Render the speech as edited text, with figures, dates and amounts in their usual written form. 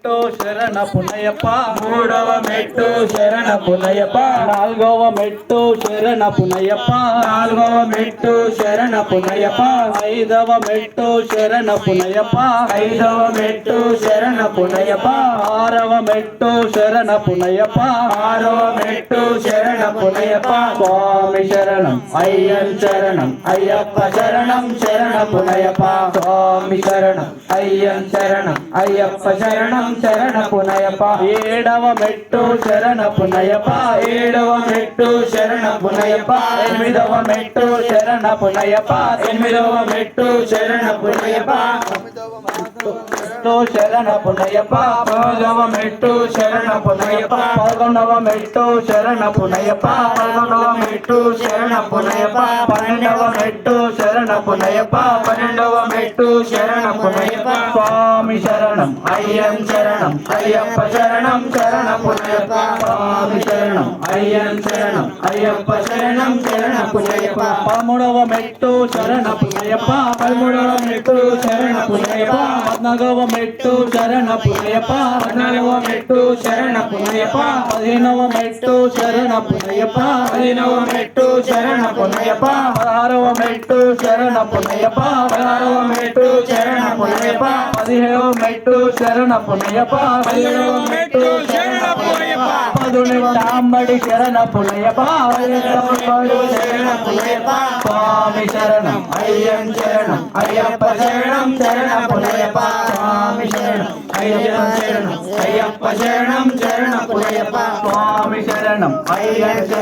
మెట్టు శరణ పునయప్ప మూడవ మెట్టు శరణ పునయప్ప నాలుగవ మెట్టు శరణ పునయప్ప నాలుగవ మెట్టు శరణ పునయప్ప ఐదవ మెట్టు శరణ పునయప్ప ఐదవ మెట్టు శరణ పునయప్ప ఆరవ మెట్టు శరణ పునయప్ప ఆరవ మెట్టు శరణ పునయప్ప స్వామి శరణం అయ్యన్ శరణం అయ్యప్ప శరణం శరణ పునయప్ప స్వామి శరణం అయ్యన్ శరణం అయ్యప్ప శరణం శరణ పునయప్ప ఏడవ మెట్టు శరణ పునయప్ప ఏడవ మెట్టు శరణ పునయప్ప ఎనిమిదవ మెట్టు శరణ పునయప్ప ఎనిమిదవ మెట్టు శరణ పునయప్ప శరణ పునయప్ప పదవ మెట్టు శరణ పునయప్ప 11వ మెట్టు శరణ పునయప్ప 11వ మెట్టు శరణ పునయప్ప 12వ మెట్టు శరణ పునయప్ప 12వ మెట్టు శరణ పునయప్ప స్వామి శరణం అయ్యన్ శరణం అయ్యప్ప శరణం శరణ పునయప్ప స్వామి శరణం అయ్యన్ శరణం అయ్యప్ప శరణం శరణ పునయప్ప 13వ మెట్టు శరణ పునయప్ప 13వ మెట్టు శరణ పునయప్ప 14వ మెట్టు శరణ పునయప్ప 14వ మెట్టు శరణ పునయప్ప 15వ మెట్టు శరణ పునయప్ప 15వ మెట్టు శరణ పునయప్ప 16వ మెట్టు శరణ పునయప్ప 16వ మెట్టు శరణ పునయప్ప 17వ మెట్టు శరణ పునయప్ప 17వ మెట్టు శరణ పునయప్ప 18వ తాంబడి శరణ పునయప్ప 18వ శరణ పునయప్ప స్వామి శరణం అయ్యన్ శరణం అయ్యప్ప శరణం శరణ పునయప్ప స్వామి శరణం అయ్యన్ శరణం అయ్యప్ప శరణం శరణ పునయప్ప స్వామి శరణం అయ్యన్